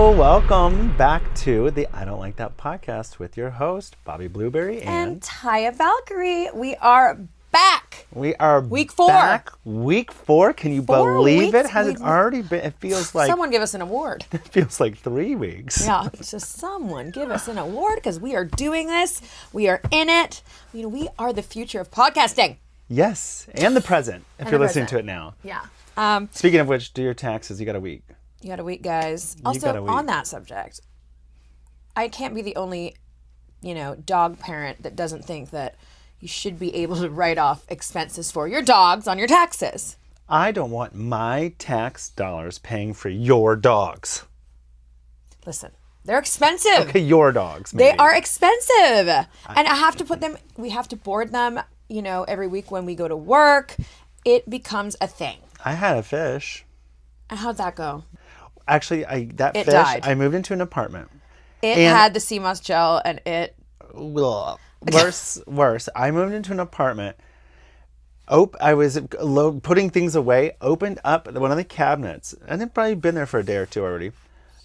Welcome back to the I Don't Like That podcast with your host, Bobby Blueberry and Taya Valkyrie. We are back. We are week 4. Back. Week 4. Can you believe it? Has it already been? It feels like someone give us an award. It feels like 3 weeks. Yeah, just someone give us an award because we are doing this. We are in it. I mean, we are the future of podcasting. Yes, and the present. If you're listening to it now. Yeah. Speaking of which, do your taxes. You got a week. You got a week, guys. Also, on that subject, I can't be the only, dog parent that doesn't think that you should be able to write off expenses for your dogs on your taxes. I don't want my tax dollars paying for your dogs. Listen, they're expensive. Okay, your dogs, maybe. They are expensive. And I have to we have to board them, every week when we go to work. It becomes a thing. I had a fish. And how'd that go? Actually, It fish, died. I moved into an apartment. It had the sea moss gel and it... Worse. I moved into an apartment. I was putting things away, opened up one of the cabinets, and they'd probably been there for a day or two already.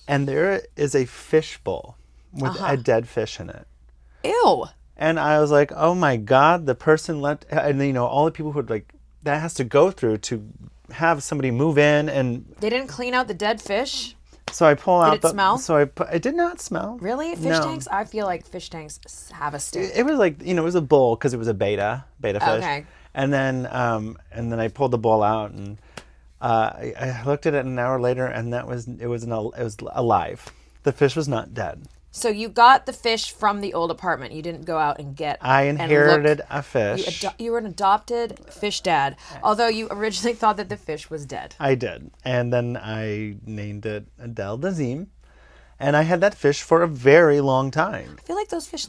And there is a fish bowl with a dead fish in it. Ew. And I was like, oh my God, the person left... And, all the people who that has to go through to have somebody move in and... They didn't clean out the dead fish? So I pull out... Did it smell? It did not smell. Really? Fish tanks? I feel like fish tanks have a stink. It was like, it was a bowl because it was a beta fish. Okay. And then I pulled the bowl out and I looked at it an hour later and it was alive. The fish was not dead. So you got the fish from the old apartment. You didn't go out and get... I inherited a fish. You were an adopted fish dad, although you originally thought that the fish was dead. I did. And then I named it Adele Dazim. And I had that fish for a very long time. I feel like those fish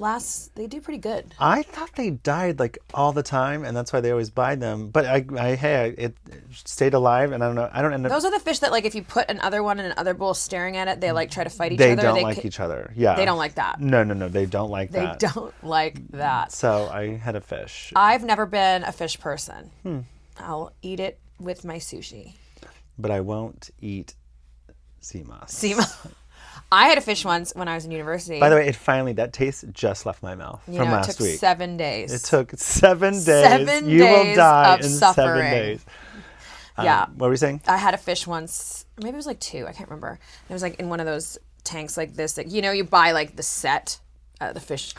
they do pretty good. I thought they died all the time, and that's why they always buy them. But it stayed alive, and I don't know. I don't end up. Those are the fish that, if you put another one in another bowl staring at it, they try to fight each They other. don't like each other. Yeah. They don't like that. No, they don't like that. They don't like that. So I had a fish. I've never been a fish person. I'll eat it with my sushi. But I won't eat sea moss. Sea moss. I had a fish once when I was in university. By the way, that taste just left my mouth from last week. It took 7 days. It took 7 days. 7 you days will die of in suffering. 7 days. Yeah. What were you saying? I had a fish once. Maybe it was 2. I can't remember. It was in one of those tanks like this. You buy the set. The fish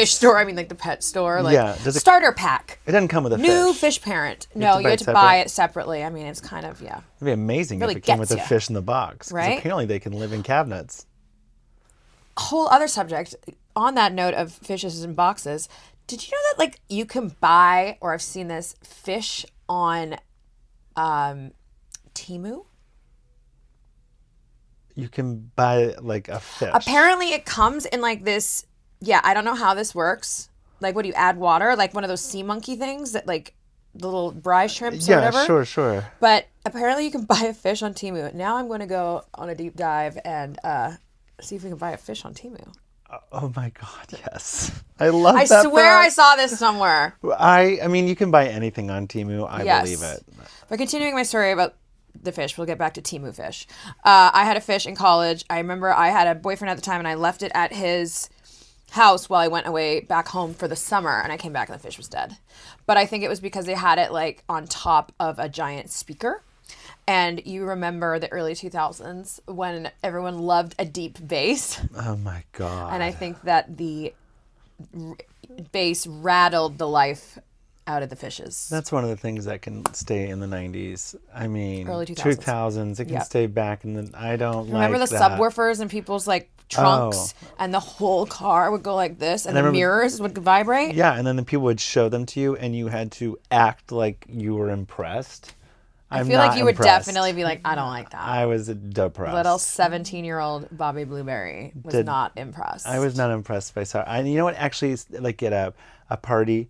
store. I mean, the pet store. Starter pack. It doesn't come with a New fish. fish parent. No, you have to buy it separately. I mean, it's kind of, It'd be amazing really if it came with a fish in the box. Right? Apparently they can live in cabinets. Whole other subject. On that note of fishes in boxes, did you know that you can buy, or I've seen this, fish on Temu? You can buy a fish. Apparently it comes in this... Yeah, I don't know how this works. What do you add water? One of those sea monkey things that the little braai shrimps or whatever? Yeah, sure. But apparently you can buy a fish on Temu. Now I'm going to go on a deep dive and see if we can buy a fish on Temu. Oh my God, yes. I love that. I swear I saw this somewhere. I mean, you can buy anything on Temu. I believe it. But continuing my story about the fish, we'll get back to Temu fish. I had a fish in college. I remember I had a boyfriend at the time and I left it at his house while I went away back home for the summer, and I came back and the fish was dead. But I think it was because they had it on top of a giant speaker. And you remember the early 2000s when everyone loved a deep bass. Oh my God. And I think that the bass rattled the life out of the fishes. That's one of the things that can stay in the 90s. I mean, early 2000s. It can stay back in the... I don't remember the subwoofers and people's trunks and the whole car would go like this and the mirrors would vibrate? Yeah, and then the people would show them to you and you had to act like you were impressed. I feel like you would definitely be I don't like that. I was depressed. Little 17-year-old Bobby Blueberry was not impressed. I was not impressed by Sarah. You know what? Actually, at a party,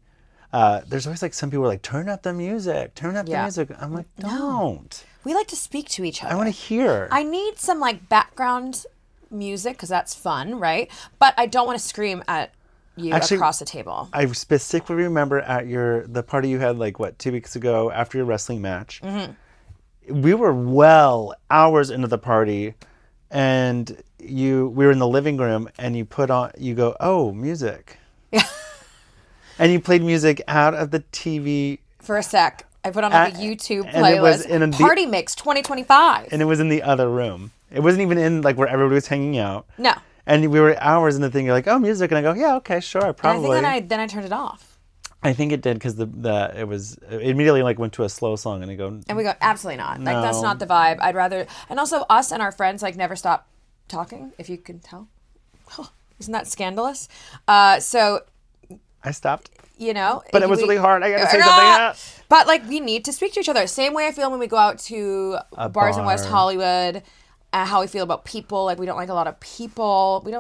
there's always some people are turn up the music, turn up the music. I'm like, don't. No. We like to speak to each other. I want to hear. I need some background music because that's fun, right? But I don't want to scream at you across the table. I specifically remember at the party you had 2 weeks ago after your wrestling match. Mm-hmm. We were hours into the party, and we were in the living room and you go, oh, music. Yeah. And you played music out of the TV. For a sec. I put on like a YouTube and it was playlist. Party Mix 2025. And it was in the other room. It wasn't even in like where everybody was hanging out. No. And we were hours in the thing. You're like, oh, music. And I go, yeah, okay, sure, probably. And I think then I turned it off. I think it did because it immediately like went to a slow song. And we go, absolutely not. No. Like, that's not the vibe. I'd rather, and also us and our friends like never stop talking, if you can tell. Oh, isn't that scandalous? So I stopped. You know, but it was really hard. I gotta say something. But like, we need to speak to each other. Same way I feel when we go out to bars in West Hollywood. How we feel about people. Like, we don't like a lot of people. We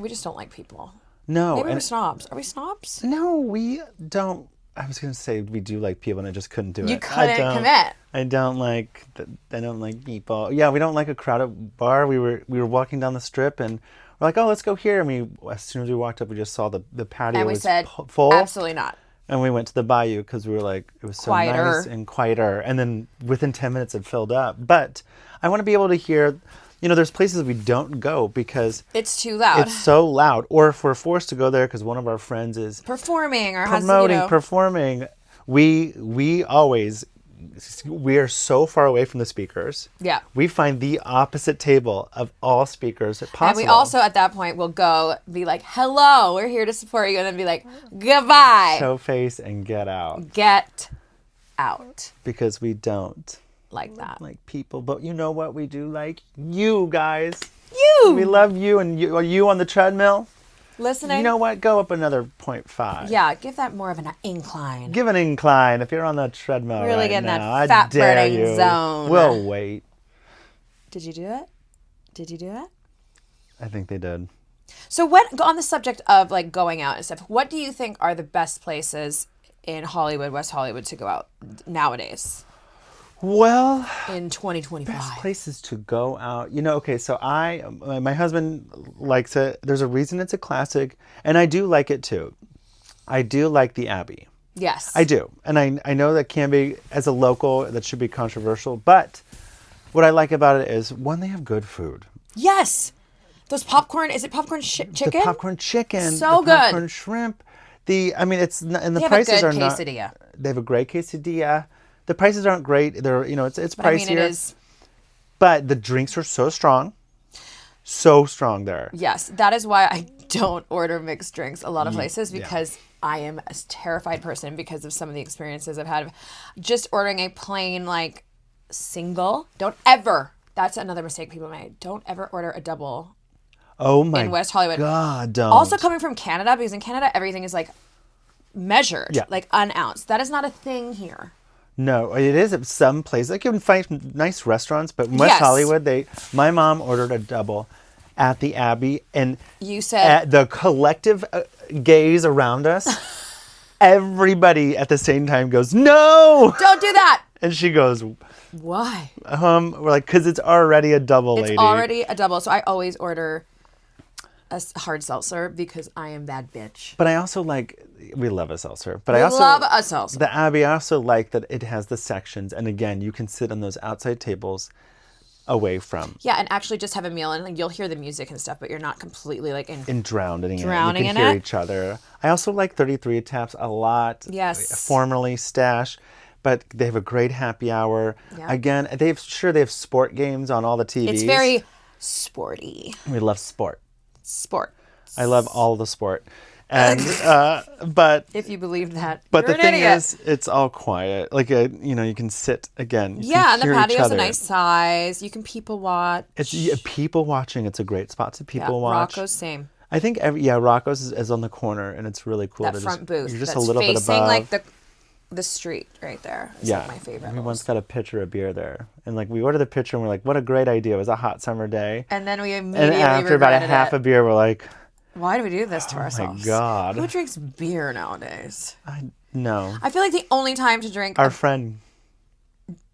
just don't like people. No. Maybe we're snobs. Are we snobs? No, we don't. I was gonna say we do like people, and I just couldn't do it. You couldn't commit. I don't like people. Yeah, we don't like a crowded bar. We were walking down the strip and. We're like, oh, let's go here. And as soon as we walked up, we just saw the patio was full. Absolutely not. And we went to the bayou because we were like, it was so nice and quieter. And then within 10 minutes, it filled up. But I want to be able to hear, there's places we don't go because it's too loud. It's so loud. Or if we're forced to go there because one of our friends is performing or performing, we always. We are so far away from the speakers. Yeah. We find the opposite table of all speakers possible. And we also, at that point, will go be like, hello, we're here to support you. And then be like, goodbye. Show face and get out. Get out. Because we don't like that. Like people. But you know what? We do like you guys. You. We love you. And you on the treadmill. Listening. You know what? Go up another 0.5. Yeah, give that more of an incline. Give an incline if you're on the treadmill really right getting now. that fat burning zone. We'll wait. Did you do it? I think they did. So on the subject of like going out and stuff, what do you think are the best places in Hollywood, West Hollywood, to go out nowadays? Well, in 2025, best places to go out. Okay, so my husband likes it. There's a reason it's a classic, and I do like it too. I do like the Abbey. Yes, I do, and I know that can be, as a local, that should be controversial. But what I like about it is, one, they have good food. Yes, those popcorn. Is it popcorn chicken? The popcorn chicken. So the popcorn shrimp. It's and the prices are not. They have a great quesadilla. The prices aren't great. They're, it's pricier. I mean, it is. But the drinks are so strong. So strong there. Yes. That is why I don't order mixed drinks a lot of places, because I am a terrified person because of some of the experiences I've had of just ordering a plain, like, single. Don't ever. That's another mistake people made. Don't ever order a double. Oh my in West Hollywood. God, don't. Also coming from Canada, because in Canada, everything is, like, measured. Like, un-ounce. That is not a thing here. No, it is at some places. Like, you can find nice restaurants, but in West Hollywood, my mom ordered a double at the Abbey, and you said the collective gaze around us, everybody at the same time goes, "No, don't do that." And she goes, "Why?" We're like, "'Cause it's already a double, lady. It's already a double." So I always order a hard seltzer because I am that bitch. But I also we love a seltzer. But I also love a seltzer. The Abbey, I also like that it has the sections. And again, you can sit on those outside tables away from. Yeah, and actually just have a meal. And you'll hear the music and stuff, but you're not completely drowning in it. You can hear each other. I also like 33 Taps a lot. Yes. Formerly Stash. But they have a great happy hour. Yeah. Again, they have sport games on all the TVs. It's very sporty. We love sport. I love all the sport. And but if you believe that, but the thing is, it's all quiet. Like you can sit again. And the patio's a nice size. You can people watch. It's people watching. It's a great spot to people watch. Rocco's same. I think Rocco's is on the corner, and it's really cool. That front booth. You're just that's a little facing, bit above. Like the street right there. Is like my favorite. We once got a pitcher of beer there, and we ordered the pitcher, and we're like, "What a great idea!" It was a hot summer day, and then we immediately and after about a half a beer, we're like, why do we do this to ourselves? Oh my God. Who drinks beer nowadays? No. I feel like the only time to drink... Our friend.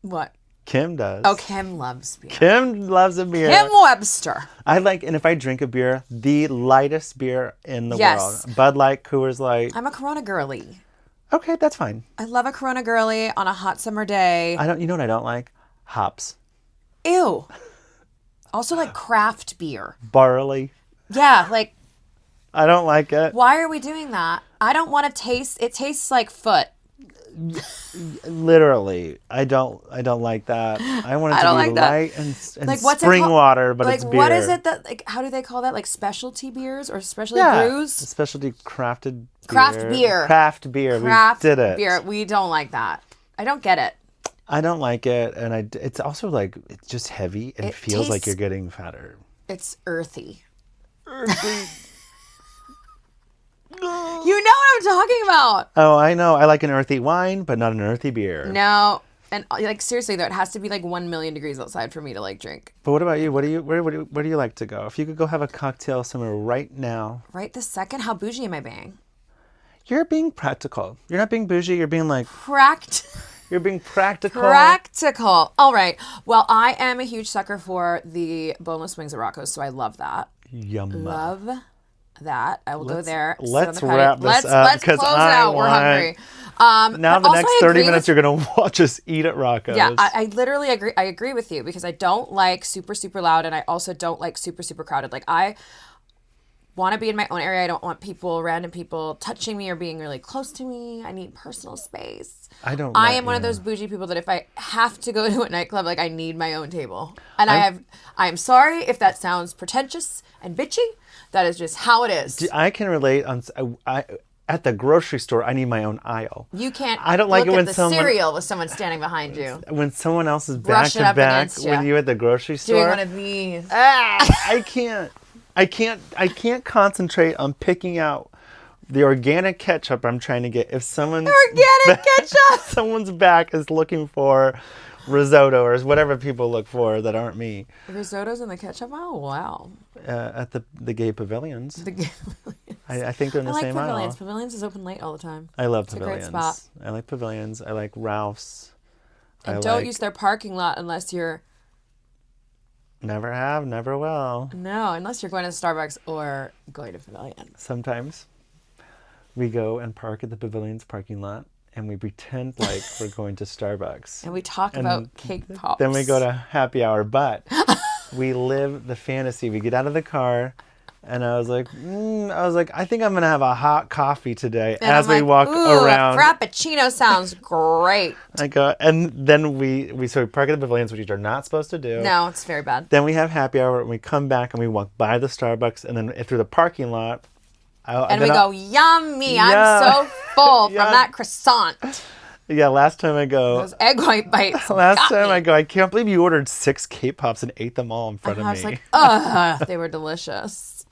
What? Kim does. Oh, Kim loves beer. Kim loves a beer. Kim Webster. And if I drink a beer, the lightest beer in the world. Bud Light, Coors Light. I'm a Corona girly. Okay, that's fine. I love a Corona girly on a hot summer day. You know what I don't like? Hops. Ew. Also, like craft beer. Barley. Yeah, like, I don't like it. why are we doing that? I don't want to taste. It tastes like foot. Literally, I don't like that. I want it I to don't be like that. light and Like, what's it spring called? water, but Like, it's beer. what is it that, like, how do they call that? Like, specialty beers or specialty Yeah, brews? specialty crafted Craft beer. Craft beer. Craft We did it. beer. We don't like that. I don't get it. I don't like it, and it's also like it's just heavy and It feels like tastes- you're getting fatter. It's earthy. You know what I'm talking about. Oh, I know. I like an earthy wine, but not an earthy beer. No. And like seriously though, it has to be like 1 million degrees outside for me to like drink. But what about you? Where do you like to go? If you could go have a cocktail somewhere right now. Right this second, how bougie am I being? You're being practical. You're not being bougie. You're being like you're being practical. Practical. All right. Well, I am a huge sucker for the boneless wings at Rocco's, so I love that. Yum. Love that. I will go there. sit let's on the patio. wrap this up, Let's close 'cause it I out. We're want- hungry. Now but the also next I 30 agree minutes with- you're gonna watch us eat at Rocco's. Yeah, I literally agree. I agree with you because I don't like super, super loud, and I also don't like super, super crowded. Like I want to be in my own area. I don't want random people touching me or being really close to me. I need personal space. I am one of those bougie people that if I have to go to a nightclub, like I need my own table. And I'm sorry if that sounds pretentious and bitchy. That is just how it is. I can relate on. At the grocery store, I need my own aisle. You can't. I don't like look it when at the someone cereal with someone standing behind you, when someone else is back Brush it to up back against with ya. you at the grocery store. doing one of these. I can't concentrate on picking out the organic ketchup I'm trying to get. If someone's Organic ketchup. someone's back is looking for risotto or whatever people look for that aren't me. Risottos in the ketchup aisle? Wow. At the gay pavilions. The I think they're in I the like same Pavilions. aisle. Pavilions is open late all the time. I love It's a great pavilions. spot. I like pavilions. I like Ralph's. And don't use their parking lot unless you're Never have, never will. unless you're going to Starbucks or going to Pavilions. Sometimes we go and park at the pavilion's parking lot and we pretend like we're going to Starbucks. And we talk about cake pops. Then we go to happy hour, but we live the fantasy. We get out of the car and I was like, I think I'm going to have a hot coffee today And as I'm we like, walk "Ooh, around. A Frappuccino sounds great. I go, and then we park at the pavilions, which you're not supposed to do. No, it's very bad. Then we have happy hour and we come back and we walk by the Starbucks and then through the parking lot. And we go, yummy, I'm so full from that croissant. Yeah, last time I go. Those egg white bites. Last time I go, I can't believe you ordered 6 K-Pops and ate them all in front of I me. was like, ugh, they were delicious.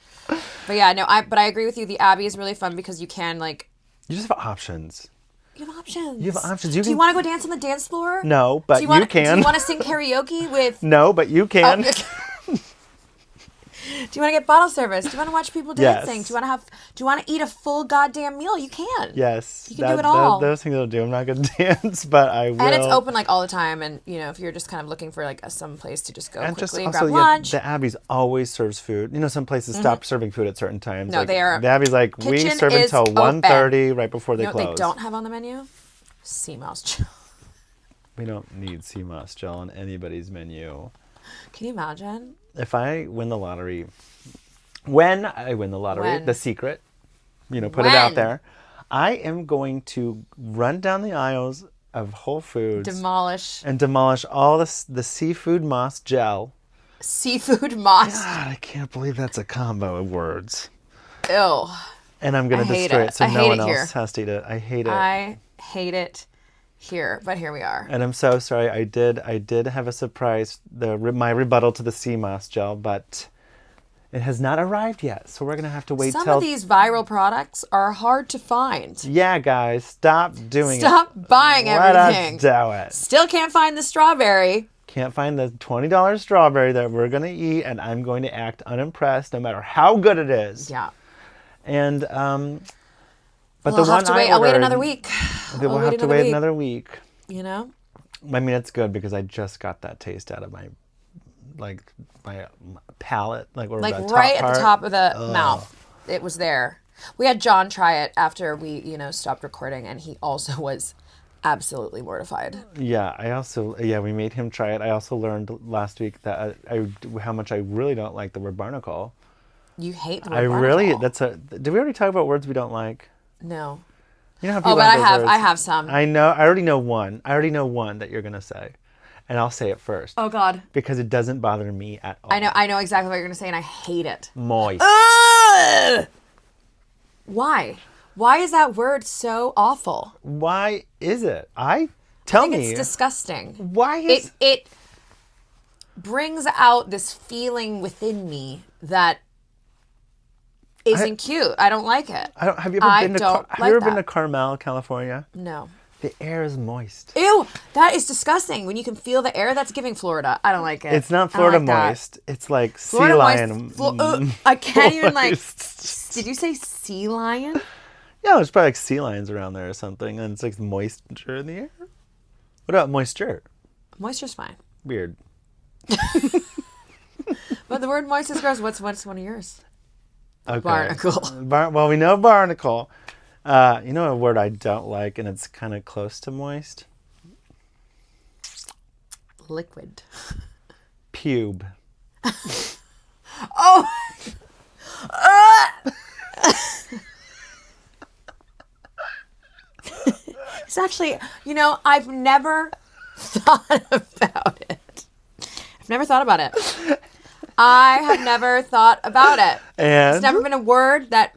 But yeah, no, I agree with you. The Abbey is really fun because you can like. You just have options. You have options. You have options. Do you want to go dance on the dance floor? No, but you can. Do you want to sing karaoke with? No, but you can. Do you want to get bottle service? Do you want to watch people Yes. dancing? Do you want to eat a full goddamn meal? You can. Yes. You can do it all. Those things I'll do. I'm not going to dance, but I will. And it's open like all the time. And you know, if you're just kind of looking for like some place to just go And quickly just grab also, lunch. the Abbey's always serves food. You know, some places stop serving food at certain times. No, like, they are- The Abbey's like, we kitchen serve is until 1:30 right before they you know what close. they don't have on the menu? Sea mouse gel. We don't need sea moss gel on anybody's menu. Can you imagine? If I win the lottery, when I win the lottery, When? the secret, put it out When? there, I am going to run down the aisles of Whole Foods Demolish and demolish all the seafood moss gel. seafood moss. God, I can't believe that's a combo of words. Ew. And I'm going I to hate destroy it. it so I no hate one it here. else has to eat it. I hate it. I hate it here, but here we are. And I'm so sorry. I did have a surprise, my rebuttal to the sea moss gel, but it has not arrived yet. So we're going to have to wait Some till... of these viral products are hard to find. Yeah, guys, stop doing it. Stop buying Let everything. us do it. Still can't find the strawberry. Can't find the $20 strawberry that we're going to eat, and I'm going to act unimpressed no matter how good it is. Yeah. And, but Well, the I'll one have to I wait. I'll wait ordered- another week. We'll have to wait another week. You know? I mean, it's good because I just got that taste out of my palate. Like Like the right top at the part. top of the mouth. It was there. We had John try it after we, stopped recording, and he also was absolutely mortified. Yeah, we made him try it. I also learned last week that how much I really don't like the word barnacle. You hate the word I really, barnacle. did we already talk about words we don't like? No. You know how Oh, people but have those words? I have some. I know, I already know one. I already know one that you're going to say. And I'll say it first. Oh, God. Because it doesn't bother me at all. I know exactly what you're going to say, and I hate it. Moist. Ugh! Why? Why is that word so awful? Why is it? I think it's disgusting. Why is it brings out this feeling within me that isn't cute. I don't like it. Have you ever been to Carmel, California? No. The air is moist. Ew, that is disgusting. When you can feel the air, that's giving Florida. I don't like it. It's not Florida moist. It's like sea lion. I can't even like. Did you say sea lion? Yeah, there's probably like sea lions around there or something, and it's like moisture in the air. What about moisture? Moisture's fine. Weird. But the word moist is gross. What's one of yours? Okay. Barnacle. Well, we know barnacle. You know a word I don't like, and it's kind of close to moist? Liquid. Pube. Oh! It's actually, I've never thought about it. I have never thought about it. And it's never been a word that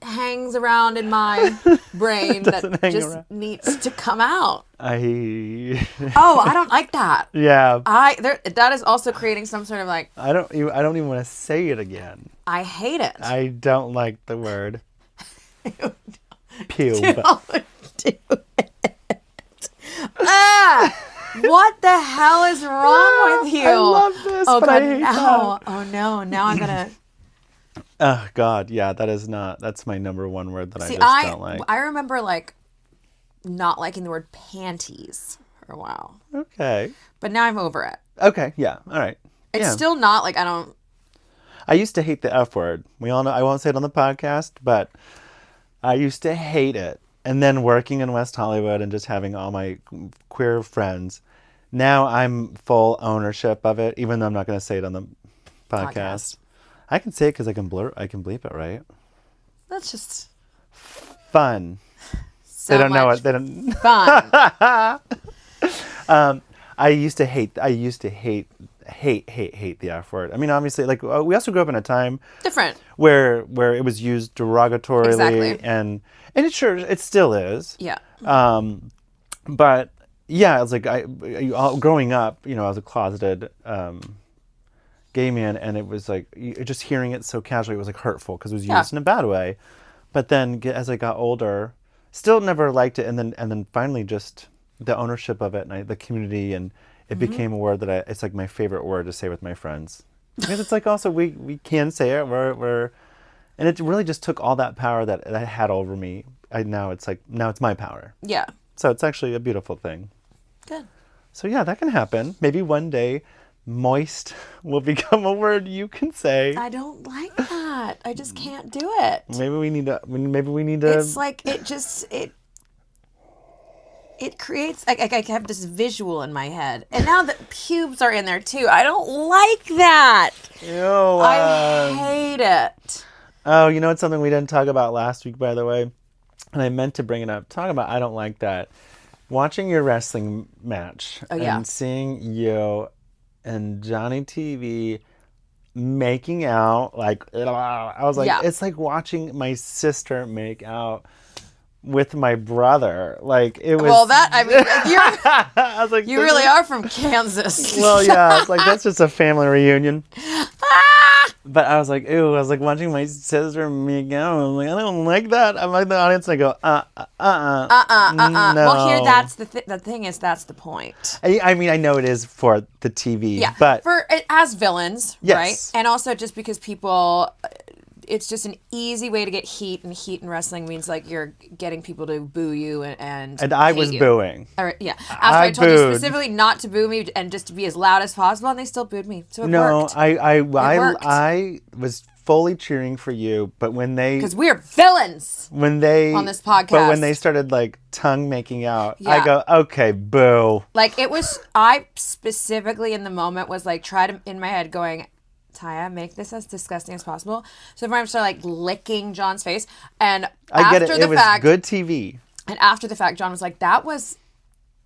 hangs around in my brain that just needs to come out. I don't like that. Yeah. That is also creating some sort of like. I don't even want to say it again. I hate it. I don't like the word. Pube. Don't do it. What the hell is wrong with you? I love this, but I hate that. Oh no, now I'm gonna. Oh God, yeah, that's my number one word that I just don't like. I remember like not liking the word panties for a while. Okay. But now I'm over it. Okay, yeah, all right. It's still not like I used to hate the F word. We all know, I won't say it on the podcast, but I used to hate it. And then working in West Hollywood and just having all my queer friends, now I'm full ownership of it, even though I'm not going to say it on the podcast. I can say it because I can bleep it, right? That's just fun. So they don't know much it. They don't. Fun. I used to hate the F word. I mean, obviously, like we also grew up in a time different where it was used derogatorily, exactly. and it still is. Yeah. But yeah, it's like growing up, I was a closeted gay man, and it was like just hearing it so casually, it was like hurtful because it was used in a bad way. But then as I got older, still never liked it, and then finally just the ownership of it and the community, and it became a word that it's like my favorite word to say with my friends, because it's like also we can say it, and it really just took all that power that it had over me. Now it's my power. Yeah. So it's actually a beautiful thing. Good. So yeah, that can happen. Maybe one day, moist will become a word you can say. I don't like that. I just can't do it. Maybe we need to. It's like it creates. I have this visual in my head, and now that pubes are in there too. I don't like that. Ew, I hate it. Oh, it's something we didn't talk about last week, by the way, and I meant to bring it up. Talk about I don't like that. Watching your wrestling match and seeing you and Johnny TV making out, like, I was like, it's like watching my sister make out with my brother. Like, it was. Well, I was like, you really are from Kansas. Well, yeah, it's like that's just a family reunion. But I was like, ew, I was like watching my sister make out. I'm like, I don't like that. I'm like the audience, and I go, no. Well, here, that's the thing is, that's the point. I mean, I know it is for the TV, but as villains, yes. right? And also just because people, it's just an easy way to get heat, and heat in wrestling means like you're getting people to boo you and I was booing. Yeah, after I told you specifically not to boo me and just to be as loud as possible, and they still booed me. So it worked. I was fully cheering for you, but when they Because we're villains on this podcast. but when they started like tongue making out, I Yeah. go, okay, boo. Like it was, I specifically in the moment was like, try to, in my head going, Taya, make this as disgusting as possible. So everyone started like licking John's face. And I get it. after the It was fact, good TV. and after the fact, John was like, that was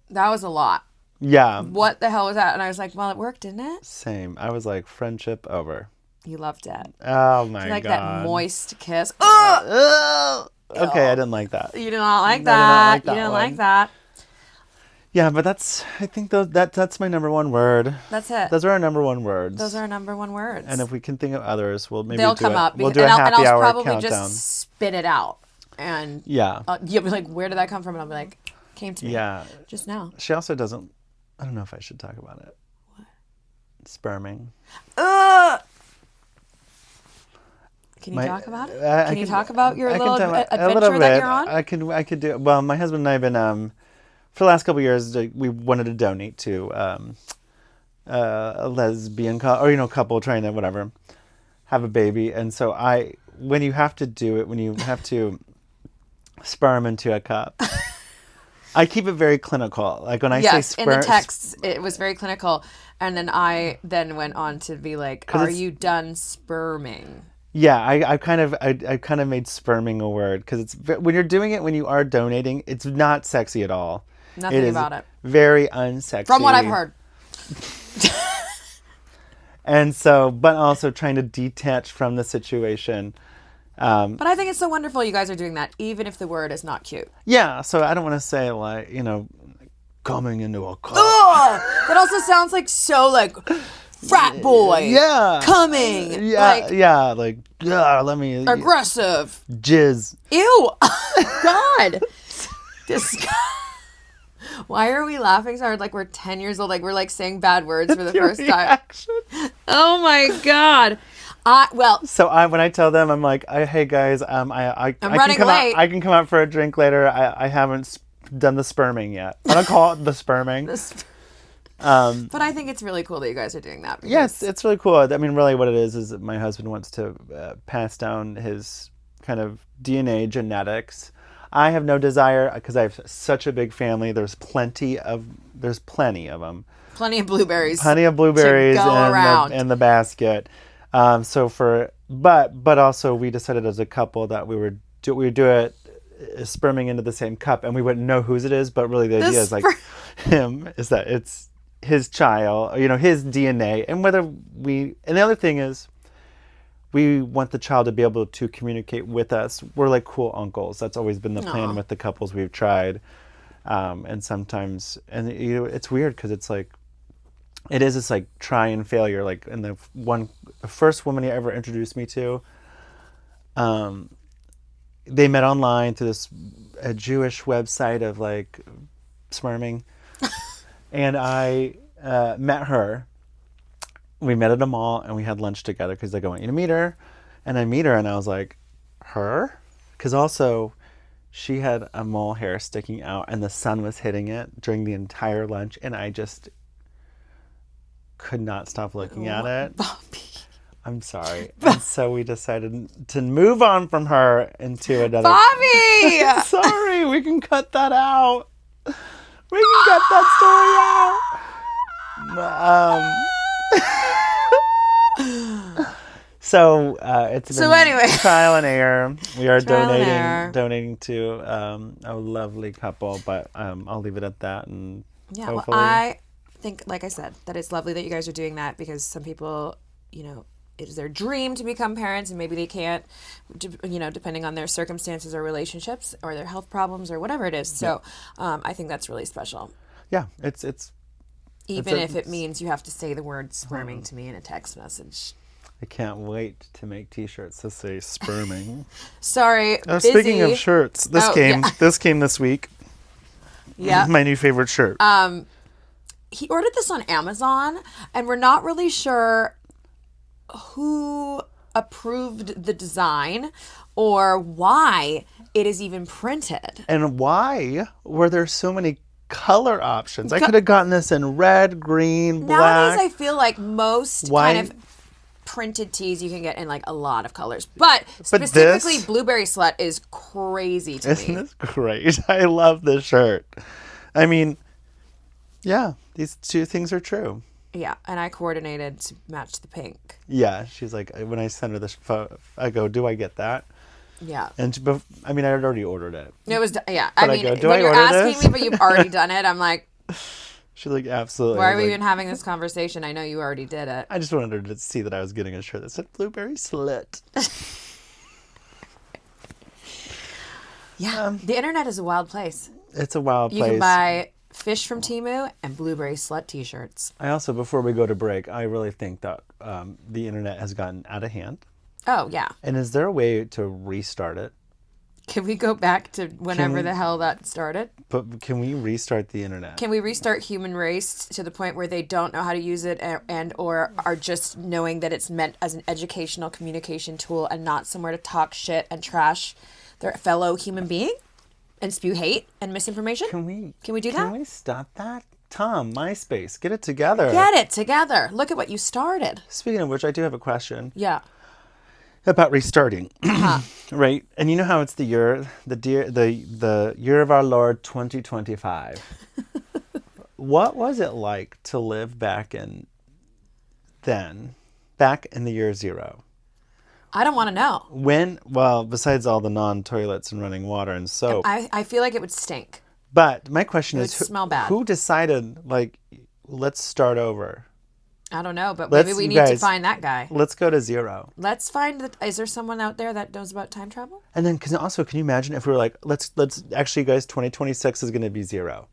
a lot. Yeah. What the hell was that? And I was like, well, it worked, didn't it? Same. I was like, friendship over. You loved it. Oh my Like god. that moist kiss. Ugh! Ugh. Okay, I didn't like that. You did not like I did not that. like that You didn't one. like that. Yeah, but I think that's my number one word. That's it. Those are our number one words. Those are our number one words. And if we can think of others, we'll maybe they'll do come it. up. We'll do and a I'll happy hour probably countdown. just spit it out. And Yeah. you'll be like, where did that come from? And I'll be like, came to me. Yeah. Just now. She also doesn't. I don't know if I should talk about it. What? Sperming. Ugh! Can you talk about it? Can you talk about your little adventure that you're on? I could do. Well, my husband and I have been for the last couple of years. We wanted to donate to a lesbian couple trying to whatever have a baby, and so when you have to sperm into a cup. I keep it very clinical. Like when I say sperm, in the text, it was very clinical, and then I went on to be like, "Are you done sperming?" Yeah, I kind of made sperming a word because it's when you're doing it when you are donating, it's not sexy at all. Nothing about it. Very unsexy. From what I've heard. And so, but also trying to detach from the situation. But I think it's so wonderful you guys are doing that, even if the word is not cute. Yeah, so I don't want to say like, coming into a cup. Ugh! That also sounds like so like frat boy. Yeah. Coming. Yeah, let me. Aggressive. Jizz. Ew. God. Why are we laughing so hard like we're 10 years old? Like we're like saying bad words for the first time. Oh my God. So when I tell them, I'm like, hey guys, I'm running late. I can come out for a drink later. I haven't done the sperming yet. I don't call it the sperming. But I think it's really cool that you guys are doing that. Yes, it's really cool. I mean, really what it is that my husband wants to pass down his kind of DNA genetics. I have no desire because I have such a big family. There's plenty of them. Plenty of blueberries. Plenty of blueberries to go around. in the basket. But also we decided as a couple that we would do it sperming into the same cup, and we wouldn't know whose it is, but really the idea is like him is that it's his child, his DNA, and and the other thing is we want the child to be able to communicate with us. We're like cool uncles. That's always been the plan with the couples we've tried, and sometimes it's weird because it's like. It is this like try and failure. Like in the first woman he ever introduced me to, they met online through a Jewish website of like sperming, and I met her. We met at a mall and we had lunch together because they go, "I want you to meet her," and I meet her and I was like, "Her?" Because also, she had a mole hair sticking out and the sun was hitting it during the entire lunch, and I just could not stop looking at it. Bobby. I'm sorry. And so we decided to move on from her into another. Bobby! Sorry, we can cut that out. We can cut that story out. So it's been anyway. trial and error. We are Trial donating to a lovely couple, but I'll leave it at that. And Yeah, hopefully... well, I think, like I said, that it's lovely that you guys are doing that because some people, it is their dream to become parents and maybe they can't, depending on their circumstances or relationships or their health problems or whatever it is. So I think that's really special. Yeah, it's Even if it means you have to say the word sperming to me in a text message. I can't wait to make T-shirts that say sperming. Sorry, busy. Speaking of shirts, this came this week. Yeah. My new favorite shirt. He ordered this on Amazon, and we're not really sure who approved the design or why it is even printed. And why were there so many color options? I could have gotten this in red, green, black. Nowadays, I feel like most white. kind of printed tees you can get in like a lot of colors. But specifically, Blueberry Slut is crazy to me. Isn't this great? I love this shirt. I mean, yeah, these two things are true. Yeah, and I coordinated to match the pink. Yeah, she's like, when I send her this photo, I go, do I get that? Yeah. And I mean, I had already ordered it. It was, yeah. But I mean, go, when you're asking me, but you've already done it, I'm like, she's like, absolutely. Why are we even having this conversation? I know you already did it. I just wanted her to see that I was getting a shirt that said Blueberry Slut. Yeah, the internet is a wild place. It's a wild place. You can buy fish from Temu and Blueberry Slut t-shirts. I also, before we go to break, I really think that the internet has gotten out of hand. Oh, yeah. And is there a way to restart it? Can we go back to whenever the hell that started? But can we restart the internet? Can we restart human race to the point where they don't know how to use it and or are just knowing that it's meant as an educational communication tool and not somewhere to talk shit and trash their fellow human being and spew hate and misinformation? Can we do that? Can we stop that? Tom, MySpace, get it together. Get it together. Look at what you started. Speaking of which, I do have a question. Yeah. About restarting, right? And you know how it's the year of our Lord 2025. What was it like to live back in the year zero? I don't want to know. Well, besides all the non-toilets and running water and soap. I feel like it would stink. But my question is, smell bad. Who decided, like, let's start over? I don't know, but maybe we need to find that guy. Let's go to zero. Let's find is there someone out there that knows about time travel? And then, can you imagine if we were like, let's actually, guys, 2026 is going to be zero.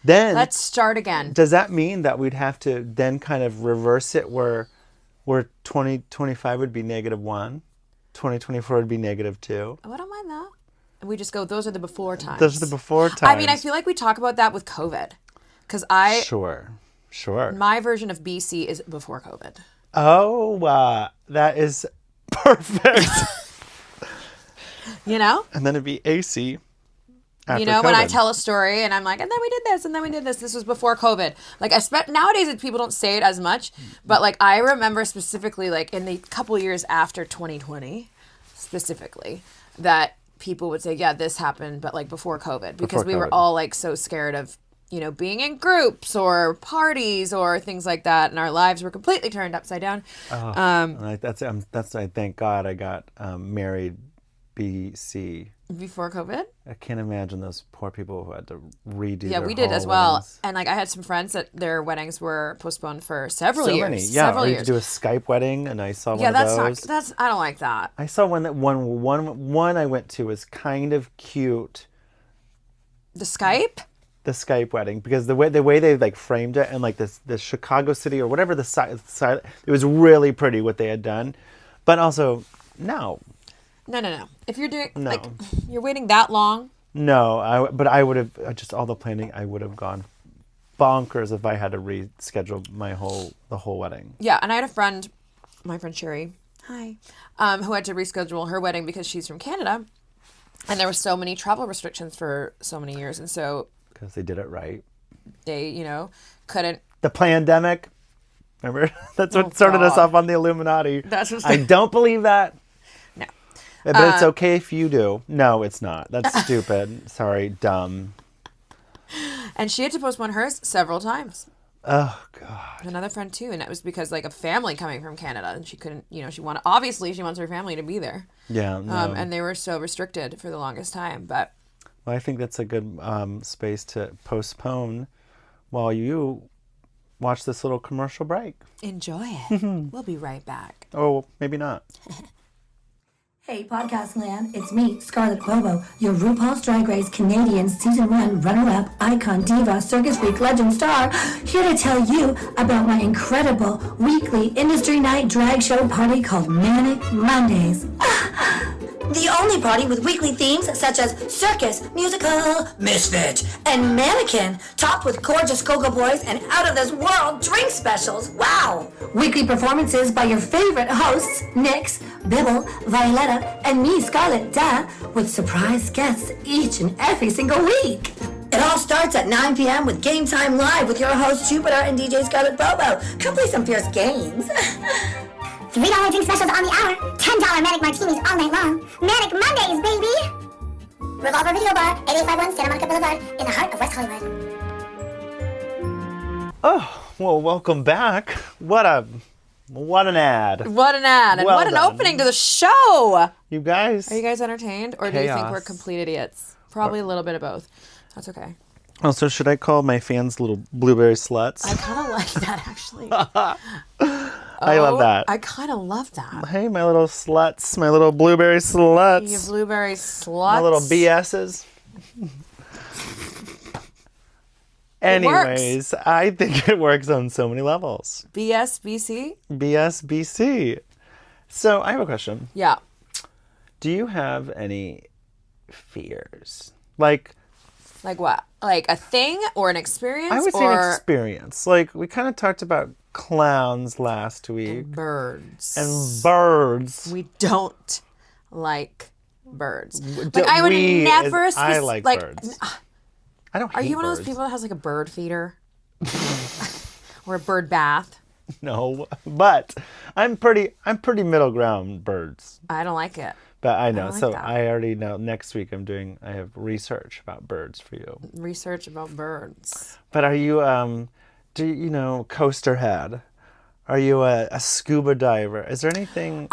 Then let's start again. Does that mean that we'd have to then kind of reverse it where 2025 would be -1, 2024 would be -2? Oh, I don't mind that. And we just go, those are the before times. Those are the before times. I mean, I feel like we talk about that with COVID. Because Sure. My version of BC is before COVID. Oh, that is perfect. You know? And then it'd be AC. You know, COVID. when I tell a story and I'm like, and then we did this, and then we did this. This was before COVID. Like, nowadays people don't say it as much, but like I remember specifically, like in the couple years after 2020, specifically, that people would say, yeah, this happened, but like before COVID, because we were all like so scared of, you know, being in groups or parties or things like that, and our lives were completely turned upside down. I thank God I got married BC. Before COVID? I can't imagine those poor people who had to redo Yeah, their we did whole as well. weddings. And like I had some friends that their weddings were postponed for several years. Many. Yeah, several or you years. could do a Skype wedding, and I saw one of those. I don't like that. I saw one I went to was kind of cute. The Skype? The Skype wedding, because the way they like framed it, and like the Chicago city or whatever the side, it was really pretty what they had done, but also no. If you're doing like you're waiting that long. No, I would have just all the planning. I would have gone bonkers if I had to reschedule the whole wedding. Yeah, and I had a friend, my friend Sherry, hi, who had to reschedule her wedding because she's from Canada, and there were so many travel restrictions for so many years, and so. Because they did it right. They, couldn't. The pandemic. Remember? That's what started us off on the Illuminati. That's what I don't believe that. No. But it's okay if you do. No, it's not. That's stupid. Sorry, dumb. And she had to postpone hers several times. Oh, God. Another friend, too. And it was because, like, a family coming from Canada. And she couldn't, she wants her family to be there. Yeah. No. And they were so restricted for the longest time. But. Well, I think that's a good space to postpone while you watch this little commercial break. Enjoy it. We'll be right back. Oh, maybe not. Hey, podcast land, it's me, Scarlett Bobo, your RuPaul's Drag Race Canadian Season 1 runner-up, icon, diva, circus freak, legend star, here to tell you about my incredible weekly industry night drag show party called Manic Mondays. The only party with weekly themes such as circus, musical, misfit, and mannequin, topped with gorgeous go-go boys and out-of-this-world drink specials. Wow! Weekly performances by your favorite hosts, Nyx, Bibble, Violetta, and me, Scarlett, with surprise guests each and every single week. It all starts at 9 p.m. with Game Time Live with your host, Jupiter, and DJ Scarlett Bobo. Come play some fierce games. $3 drink specials on the hour. $10 Manic Martinis all night long. Manic Mondays, baby! Revolver Video Bar, 8851 Santa Monica Boulevard, in the heart of West Hollywood. Oh, well, welcome back. What an ad. What an ad. And Well what an done. opening to the show. You guys. Are you guys entertained? Or do you think Chaos. we're complete idiots? Probably a little bit of both. That's okay. Also, should I call my fans little blueberry sluts? I kind of like that, actually. I love that. I kind of love that. Hey, my little sluts, my little bluberry sluts. You blueberry sluts. My little BSs. Anyways, I think it works on so many levels. BSBC? BSBC. So I have a question. Yeah. Do you have any fears? Like what? Like a thing or an experience? I would say or an experience. Like we kind of talked about clowns last week birds. and birds. We don't like birds. Do- Like I would we never. is- I like birds. I don't hate Are you one of birds. those people that has like a bird feeder or a bird bath? No, but I'm pretty middle ground birds. I don't like it. But I know, like so that. I already know. Next week I have research about birds for you. Research about birds. But are you do you know coaster head? Are you a scuba diver? Is there anything?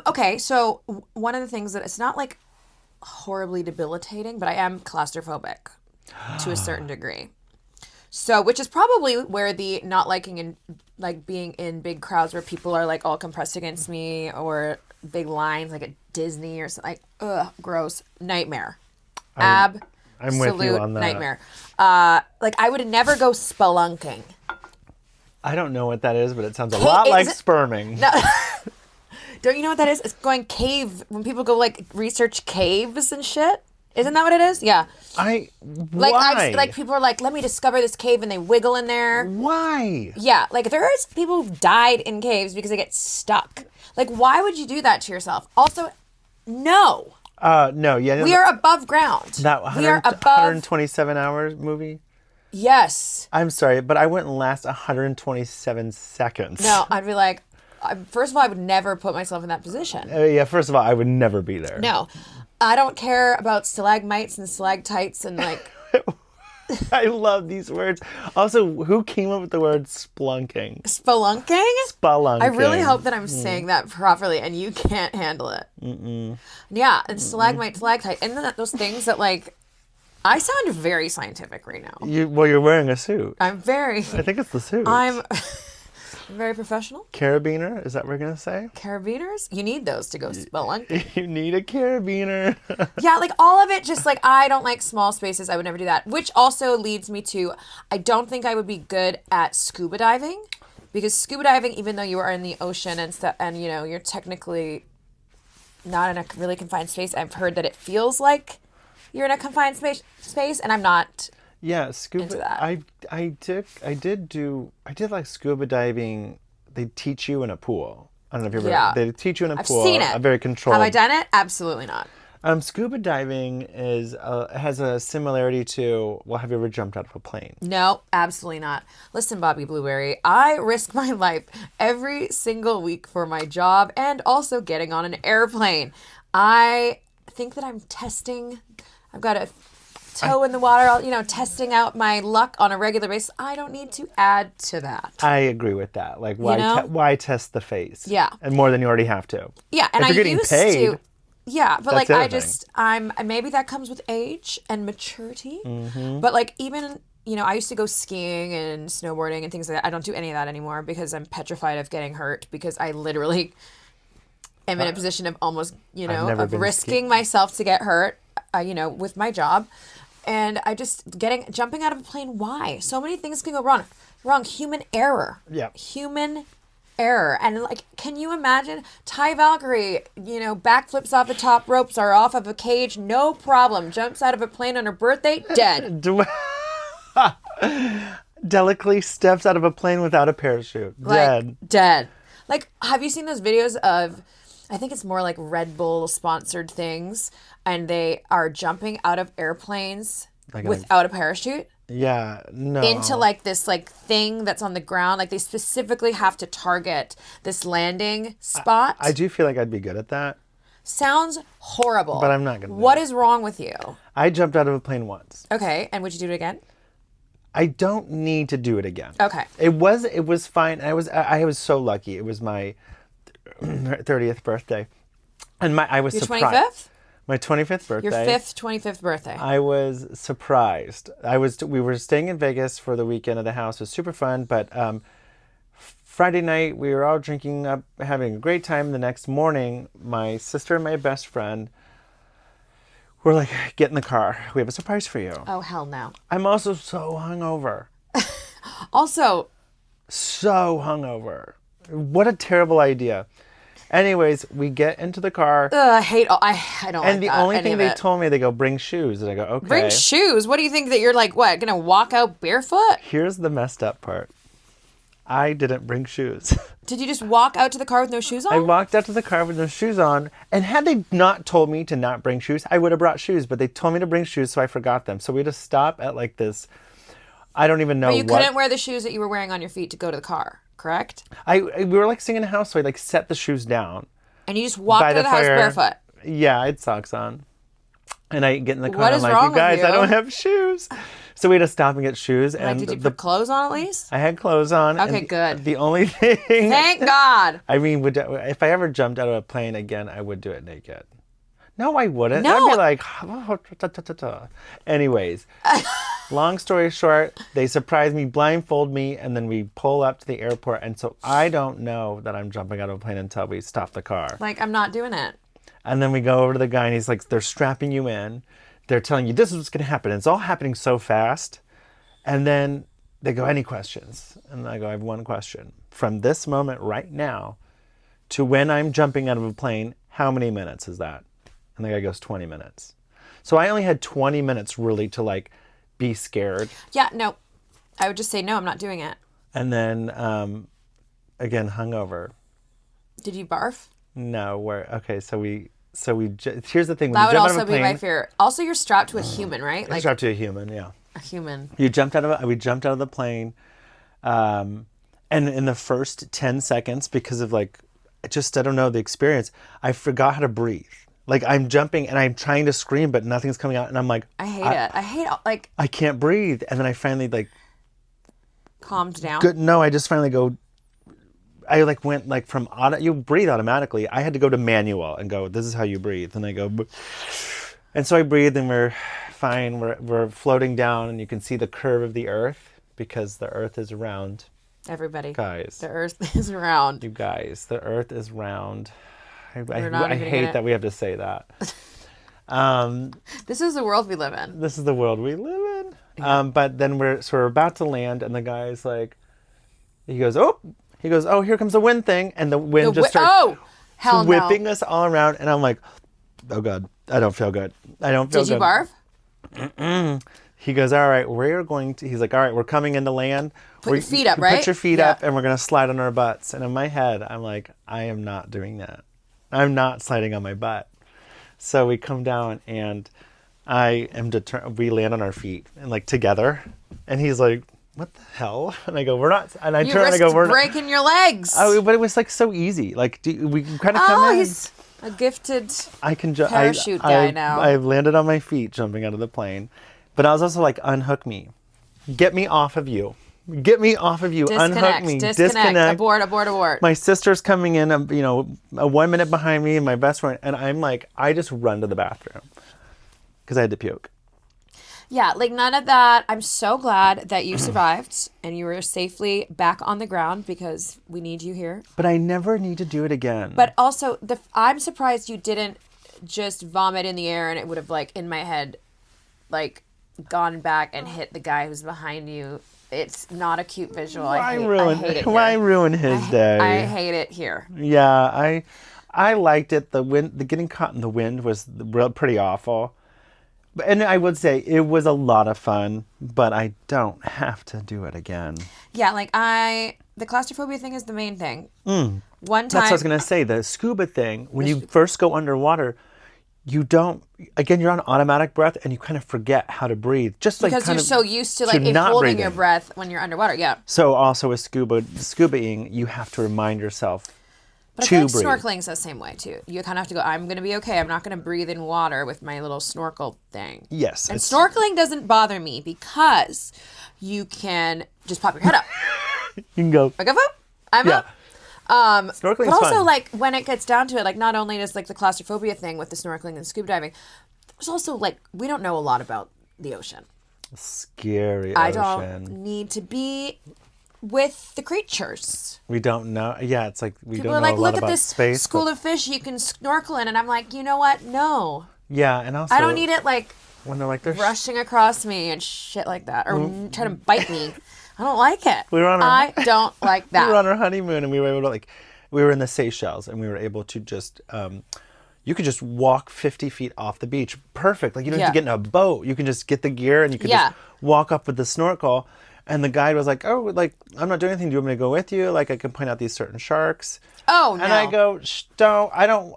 Okay, so one of the things that it's not like horribly debilitating, but I am claustrophobic to a certain degree. So, which is probably where the not liking and like being in big crowds where people are like all compressed against me or big lines like at Disney or something. Like, ugh, gross, nightmare. I'm with you on that. Nightmare. Like I would never go spelunking. I don't know what that is, but it sounds a lot like sperming. No. Don't you know what that is? It's going cave when people go like research caves and shit. Isn't that what it is? Yeah. Why? Like people are like, let me discover this cave, and they wiggle in there. Why? Yeah, like there is people who died in caves because they get stuck. Like, why would you do that to yourself? Also, no. No, yeah. We are above ground. That we are above. 127 hours movie? Yes. I'm sorry, but I wouldn't last 127 seconds. No, I'd be like, first of all, I would never put myself in that position. Yeah, first of all, I would never be there. No. I don't care about stalagmites and stalactites and like. I love these words. Also, who came up with the word splunking? Spelunking? Spelunking. I really hope that I'm saying that properly and you can't handle it. Yeah, and stalagmite, stalactite. Isn't that those things that like, I sound very scientific right now. You're wearing a suit. I'm very. I think it's the suit. I'm very professional. Carabiner, is that what we're going to say? Carabiners? You need those to go spelunking. You need a carabiner. Yeah, like all of it, just like I don't like small spaces. I would never do that. Which also leads me to, I don't think I would be good at scuba diving. Because scuba diving, even though you are in the ocean and stuff, and you know, you're technically not in a really confined space, I've heard that it feels like you're in a confined space, and I'm not. Yeah, scuba. Into that. I did like scuba diving. They teach you in a pool. I don't know if you've ever. They teach you in a I've pool. seen it. A very controlled. Have I done it? Absolutely not. Scuba diving has a similarity to. Well, have you ever jumped out of a plane? No, absolutely not. Listen, Bobby Blueberry, I risk my life every single week for my job and also getting on an airplane. I think that I'm testing. I've got a toe in the water, testing out my luck on a regular basis. I don't need to add to that. I agree with that. Like, why why test the face? Yeah. And more than you already have to. Yeah, and if you're I getting used paid, to. Yeah, but that's like the other thing. maybe that comes with age and maturity. Mm-hmm. But like even, I used to go skiing and snowboarding and things like that. I don't do any of that anymore because I'm petrified of getting hurt because I literally am in a position of almost, never of been risking myself to get hurt, with my job. And I just jumping out of a plane. Why? So many things can go wrong. Human error. Yeah. Human error. And like, can you imagine Taya Valkyrie, backflips off the top ropes or off of a cage, no problem. Jumps out of a plane on her birthday, dead. Delicately steps out of a plane without a parachute. Dead. Dead. Like, have you seen those videos of, I think it's more like Red Bull sponsored things, and they are jumping out of airplanes without a parachute? Yeah, no. into like this like thing that's on the ground. Like they specifically have to target this landing spot. I do feel like I'd be good at that. Sounds horrible. But I'm not gonna do What it. is wrong with you? I jumped out of a plane once. Okay, and would you do it again? I don't need to do it again. Okay. It was fine. I was so lucky. It was my 30th birthday. And I was Your surprised. 25th? My 25th birthday. Your 25th birthday. I was surprised. We were staying in Vegas for the weekend at the house. It was super fun, but Friday night we were all drinking up, having a great time. The next morning, my sister and my best friend were like, "Get in the car. We have a surprise for you." Oh, hell no. I'm also so hungover. Also, So hungover. What a terrible idea. Anyways, we get into the car. I hate all, I don't like And the that, only any thing of they it. told me, they go, bring shoes. And I go, okay. Bring shoes. What do you think that you're like, what, gonna walk out barefoot? Here's the messed up part. I didn't bring shoes. Did you just walk out to the car with no shoes on? I walked out to the car with no shoes on. And had they not told me to not bring shoes, I would have brought shoes. But they told me to bring shoes, so I forgot them. So we had to stop at like this, I don't even know But you what. couldn't wear the shoes that you were wearing on your feet to go to the car, correct? We were like sitting in a house, so I like set the shoes down. And you just walked by out of the house fire. barefoot. Yeah, I had socks on. And I get in the car What and is I'm like, wrong you with guys, I you?" don't have shoes. So we had to stop and get shoes. Like, And did you put clothes on at least? I had clothes on. Okay, and good. The only thing... Thank God. I mean, if I ever jumped out of a plane again, I would do it naked. No, I wouldn't. No. I'd be like... Anyways, long story short, they surprise me, blindfold me, and then we pull up to the airport. And so I don't know that I'm jumping out of a plane until we stop the car. Like, I'm not doing it. And then we go over to the guy and he's like, they're strapping you in. They're telling you this is what's going to happen. It's all happening so fast. And then they go, any questions? And I go, I have one question. From this moment right now to when I'm jumping out of a plane, how many minutes is that? And the guy goes, 20 minutes. So I only had 20 minutes really to like be scared. Yeah, no. I would just say, no, I'm not doing it. And then again, hungover. Did you barf? No, here's the thing. When That you would jump out of also a be plane, my fear. Also, you're strapped to a human, right? I Like strapped to a human, yeah. a human. We jumped out of the plane, and in the first 10 seconds, because of like, I don't know the experience, I forgot how to breathe. Like I'm jumping and I'm trying to scream, but nothing's coming out, and I'm like, I hate it. I hate like I can't breathe. And then I finally like, calmed down. I just finally go. I like went like from you breathe automatically. I had to go to manual and go, this is how you breathe. And I go, and so I breathe and we're fine. We're floating down and you can see the curve of the earth because the earth is round. Everybody. Guys. The earth is round. You guys, the earth is round. I not even hate gonna- that we have to say that. This is the world we live in. This is the world we live in. But then we're about to land and the guy's like, he goes, oh, here comes the wind thing. And the wind just starts hell whipping no. us all around. And I'm like, oh God, I don't feel good. I don't feel Did good. you barf? He goes, all right, he's like, all right, we're coming into land. Put your feet up, right? Put your feet Yeah. up and we're going to slide on our butts. And in my head, I'm like, I am not doing that. I'm not sliding on my butt. So we come down and I am determined. We land on our feet and like together. And he's like, what the hell? And I go, we're not. And I You turn and I risked go, we're not. breaking your legs. Oh, but it was like so easy. Like we can kind of come in. He's a gifted I can parachute guy now. I've landed on my feet jumping out of the plane. But I was also like, unhook me. Get me off of you. Get me off of you. Unhook me. Disconnect. Abort. My sister's coming in, 1 minute behind me, and my best friend, and I'm like, I just run to the bathroom because I had to puke. Yeah, like none of that. I'm so glad that you survived and you were safely back on the ground because we need you here. But I never need to do it again. But also, I'm surprised you didn't just vomit in the air and it would have, like, in my head, like, gone back and hit the guy who's behind you. It's not a cute visual. I hate it here. Why ruin his day? I hate it here. Yeah, I liked it. The getting caught in the wind was pretty awful. And I would say it was a lot of fun, but I don't have to do it again. Yeah, like the claustrophobia thing is the main thing. One time. That's what I was going to say. The scuba thing, when you first go underwater, you don't, again, you're on automatic breath and you kind of forget how to breathe. Just like Because kind you're of so used to like not holding your breathing. breath when you're underwater. Yeah. So also with scubaing, you have to remind yourself But I to feel like breathe. snorkeling's the same way too. You kind of have to go, I'm going to be okay. I'm not going to breathe in water with my little snorkel thing. Yes. And snorkeling doesn't bother me because you can just pop your head up. You can go. Like, I'm Yeah. up. Snorkeling's But also, fun. like, when it gets down to it, like, not only does, like, the claustrophobia thing with the snorkeling and scuba diving, there's also, like, we don't know a lot about the ocean. Scary I ocean. don't need to be with the creatures. We don't know. Yeah, it's like we People don't are know like, a lot look at about this space. school but- of fish you can snorkel in. And I'm like, you know what? No. Yeah, and also I don't need it, like, when they're like, rushing across me and shit like that. Or trying to bite me. I don't like it. We were on our- I don't like that. we were on our honeymoon and we were able to we were in the Seychelles and we were able to just you could just walk 50 feet off the beach. Perfect. Like you don't have to get in a boat. You can just get the gear and you can just walk up with the snorkel. And the guide was like, oh, like, I'm not doing anything. Do you want me to go with you? Like, I can point out these certain sharks. Oh, no. And I go, don't, I don't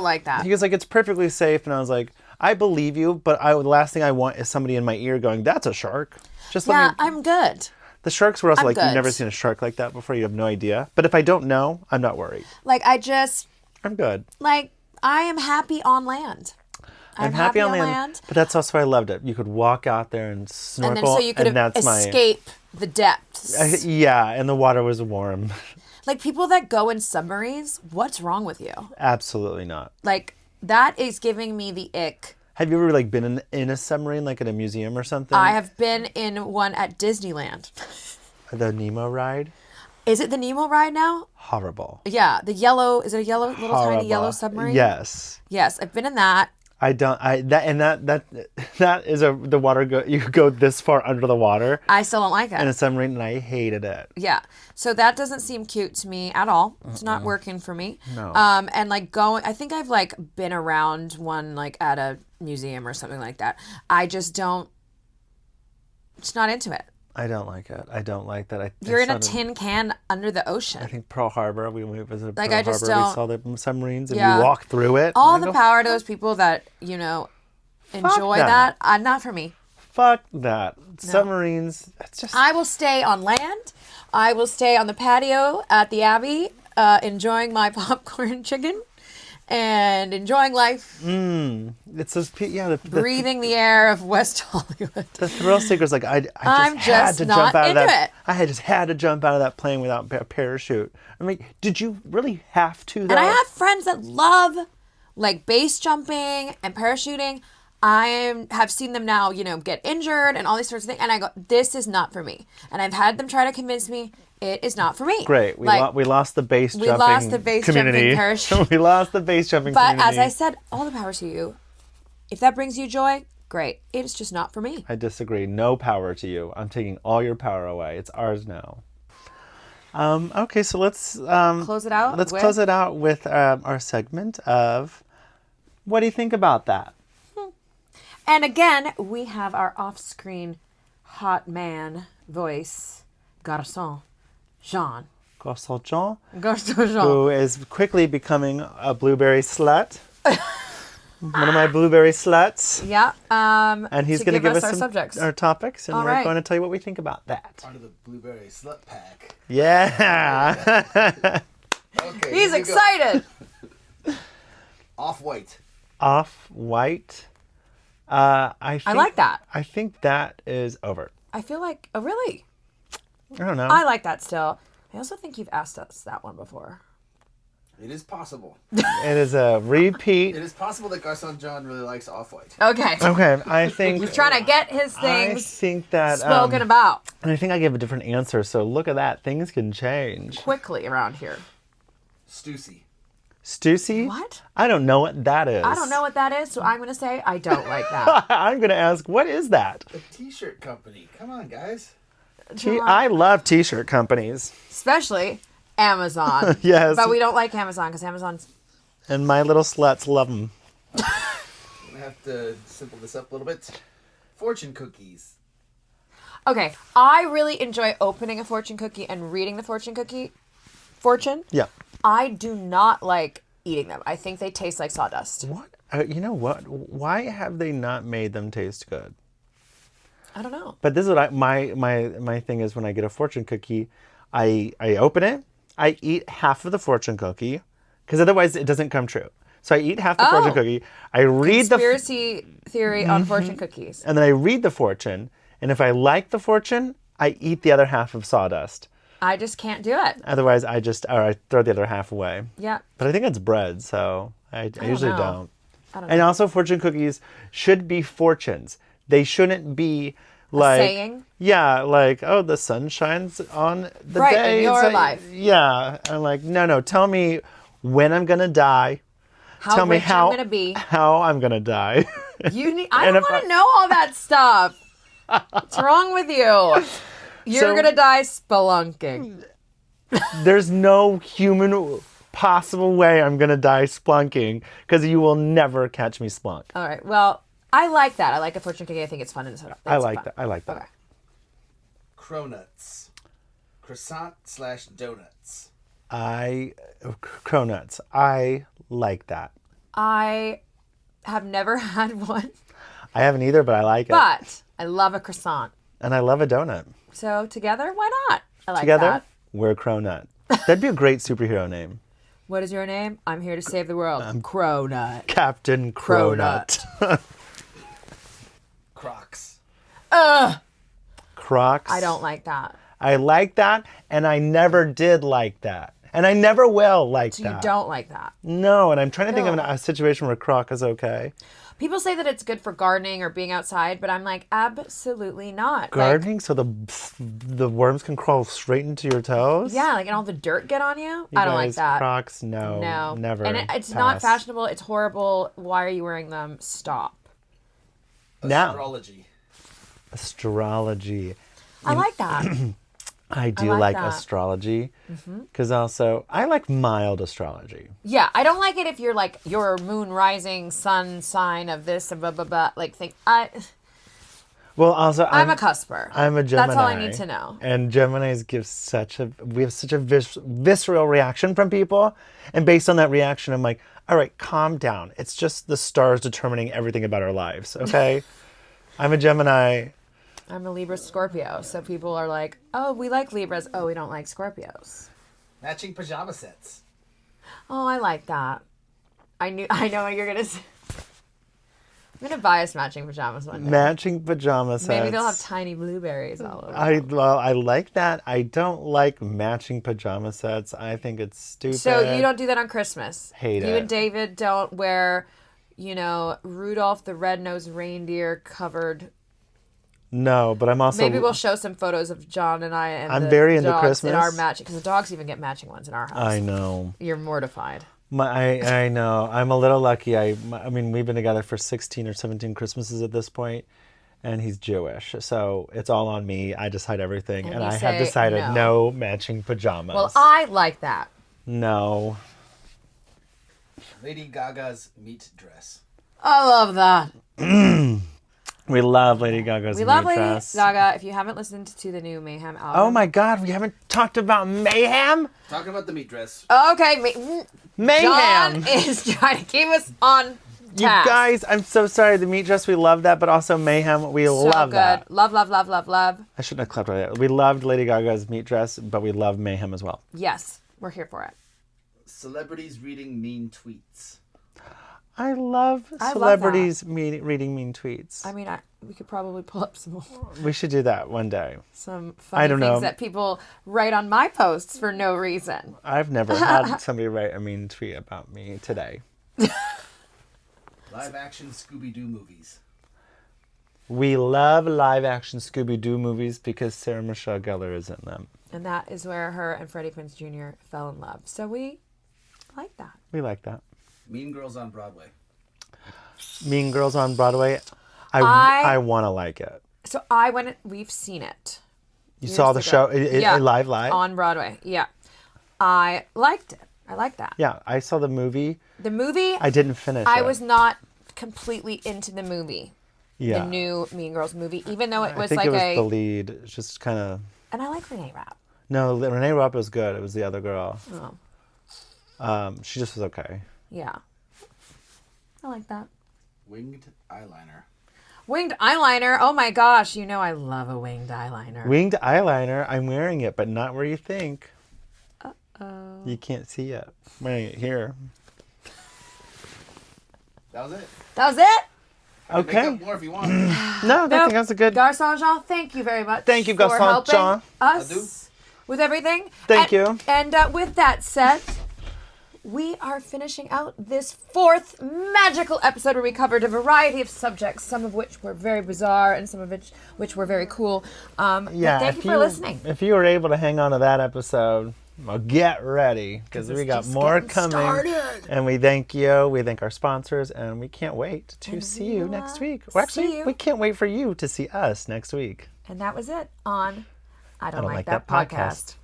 like that. He was like, it's perfectly safe. And I was like, I believe you, but the last thing I want is somebody in my ear going, that's a shark. Just let me. I'm good. The sharks were also like, good. you've never seen a shark like that before. You have no idea. But if I don't know, I'm not worried. Like, I'm good. like, I am happy on land. I'm happy on land. But that's also why I loved it. You could walk out there and snorkel. And then so you could escape the depths. Yeah, and the water was warm. Like, people that go in submarines, what's wrong with you? Absolutely not. Like, that is giving me the ick. Have you ever like been in a submarine, like at a museum or something? I have been in one at Disneyland. The Nemo ride? Is it the Nemo ride now? Horrible. Yeah, is it a yellow, little tiny yellow submarine? Yes. Yes, I've been in that. That is the water you go this far under the water I still don't like it. in a submarine and I hated it. Yeah. So that doesn't seem cute to me at all. It's not working for me. No. And like I think I've like been around one like at a museum or something like that. I just don't, just not into it. I don't like it. I don't like that. You're in a tin can under the ocean. I think Pearl Harbor, when we visited Like, Pearl I just Harbor, we don't- saw the submarines and Yeah. we walked through it. All and I the go, power to those people that, enjoy that. that. Not for me. Fuck that. Submarines, it's just... I will stay on land. I will stay on the patio at the Abbey, enjoying my popcorn chicken and enjoying life, It's those, breathing the air of West Hollywood. the thrill seekers, like I I'm just had just to not jump out of into that. it. I had to jump out of that plane without a parachute. I mean, did you really have to? Though? And I have friends that love like base jumping and parachuting. I have seen them now, get injured and all these sorts of things. And I go, this is not for me. And I've had them try to convince me it is not for me. Great. We lost the base jumping lost the base community. jumping parachute. We lost the base jumping But community. as I said, all the power to you. If that brings you joy, great. It is just not for me. I disagree. No power to you. I'm taking all your power away. It's ours now. Okay, so let's Close it out. Let's close it out with our segment of what do you think about that? And again, we have our off-screen hot man voice, Garçon Jean. Garçon Jean, Garçon Jean. who is quickly becoming a blueberry slut. One of my blueberry sluts. Yeah. And he's going to give us our some subjects. our topics, and All we're right. going to tell you what we think about that. Part of the blueberry slut pack. Yeah. Okay. He's here we go. excited. Off-white. Off-white. I like that. I think that is over. I feel like, oh, really? I don't know. I like that still. I also think you've asked us that one before. It is possible. It is a repeat. It is possible that Garcon John really likes off-white. Okay. Okay, I think. He's trying to get his I things think that. spoken about And I think I gave a different answer. So look at that. Things can change. quickly around here. Stussy. Stussy? What? I don't know what that is. I don't know what that is, so I'm going to say I don't like that. I'm going to ask, what is that? The T-shirt company. Come on, guys. I love t-shirt companies. Especially Amazon. Yes. But we don't like Amazon because Amazon's... And my little sluts love them. I'm gonna have to simple this up a little bit. Fortune cookies. Okay, I really enjoy opening a fortune cookie and reading the fortune cookie. Fortune? Yeah. I do not like eating them. I think they taste like sawdust. What? You know what? Why have they not made them taste good? I don't know. But this is what my thing is when I get a fortune cookie, I open it, I eat half of the fortune cookie, because otherwise it doesn't come true. So I eat half the fortune cookie. I read Conspiracy theory on fortune cookies. and then I read the fortune, and if I like the fortune, I eat the other half of sawdust. I just can't do it. Otherwise, I throw the other half away. Yeah. But I think it's bread, so I usually know. don't. I don't And know. also, fortune cookies should be fortunes. They shouldn't be like saying? Yeah, like, oh, the sun shines on the Right, day. in your so- life. Yeah, I'm like, no. Tell me when I'm gonna die. How Tell me rich how I'm gonna be. how I'm gonna die. You need. I And don't if want to know all that stuff. What's wrong with you? You're So- gonna die spelunking. There's no human possible way I'm gonna die splunking because you will never catch me splunk. All right. Well, I like that. I like a fortune cookie. I think it's fun and it's I like that. I like that. Okay. Cronuts. Croissant/donuts. Cronuts. I like that. I have never had one, I haven't either, but I like it. but I love a croissant. And I love a donut. So together, why not? I like Together, that. we're a Cronut. That'd be a great superhero name. What is your name? I'm here to save the world. Cronut. Captain Cronut. Crocs. Crocs. I don't like that. I like that, and I never did like that. And I never will like So that. you don't like that. No, and I'm trying to think of No. a situation where croc is okay. People say that it's good for gardening or being outside, but I'm like, absolutely not. Like, Gardening so the worms can crawl straight into your toes? yeah, like, and all the dirt get on you. You I don't like guys, that. Crocs, no. No. Never. And it's not Pass. fashionable. It's horrible. Why are you wearing them? Stop. Now. Astrology. Astrology. I like that. I do like like that. astrology. Because also, I like mild astrology. Yeah, I don't like it if you're like your moon rising sun sign of this and blah blah blah. Like Well, also, I'm a cusper. I'm a Gemini. That's all I need to know. And Geminis we have such a visceral reaction from people. And based on that reaction, I'm like, all right, calm down. It's just the stars determining everything about our lives, okay? I'm a Gemini. I'm a Libra Scorpio, so people are like, "Oh, we like Libras. Oh, we don't like Scorpios." Matching pajama sets. Oh, I like that. I know what you're gonna say. I'm gonna buy us matching pajamas one day. Matching pajama sets. Maybe they'll have tiny blueberries all over. I like that. I don't like matching pajama sets. I think it's stupid. So you don't do that on Christmas. Hate you it. and David don't wear, Rudolph the Red-Nosed Reindeer covered. No, but I'm also. Maybe we'll show some photos of John and I and I'm the very into dogs Christmas. in our matching, because the dogs even get matching ones in our house. I know. You're mortified. I know. I'm a little lucky. I mean, we've been together for 16 or 17 Christmases at this point, and he's Jewish, so it's all on me. I decide everything, And and you I have say decided no. no matching pajamas. Well, I like that. No. Lady Gaga's meat dress. I love that. We love Lady Gaga's We love meat Lady dress. Gaga. If you haven't listened to the new Mayhem album. Oh my God, we haven't talked about Mayhem? Talking about the meat dress. Okay, Mayhem! John is trying to keep us on You task. guys, I'm so sorry. The meat dress, we love that, but also Mayhem, we So love good. that. Love, love, love, love, love. I shouldn't have clapped right there. We loved Lady Gaga's meat dress, but we love Mayhem as well. Yes, we're here for it. Celebrities reading mean tweets. I love I love celebrities reading mean tweets. I mean, we could probably pull up some We should do that one day. some funny I don't things know. that people write on my posts for no reason. I've never had somebody write a mean tweet about me today. Live action Scooby-Doo movies. We love live action Scooby-Doo movies because Sarah Michelle Gellar is in them. And that is where her and Freddie Prinze Jr. fell in love. So we like that. We like that. Mean Girls on Broadway. Mean Girls on Broadway. I want to like it. So we've seen it. You years saw the ago. show Yeah. live? On Broadway. Yeah. I liked it. I like that. Yeah, I saw the movie. The movie, I didn't finish it. I was not completely into the movie. Yeah. The new Mean Girls movie, even though it I was think like it was the lead. It's just kind of... and I like Renee Rapp. No, Renee Rapp was good. It was the other girl. Oh, She just was okay. yeah. I like that. Winged eyeliner. Winged eyeliner. Oh my gosh. You know I love a winged eyeliner. Winged eyeliner. I'm wearing it, but not where you think. Uh-oh. You can't see it. I'm wearing it here. That was it. That was it? Okay. Make up more if you want. No, I think that's a good... Garçon Jean, thank you very much. Thank you, for Garçon helping Jean. us with everything. Thank you. And with that said, we are finishing out this 4th magical episode where we covered a variety of subjects, some of which were very bizarre and some of which were very cool. But thank you for listening. If you were able to hang on to that episode, well, get ready because we got more coming. Started. And we thank you. We thank our sponsors, and we can't wait to see you next week. Well, actually, we can't wait for you to see us next week. And that was it on I Don't Like Like That Podcast.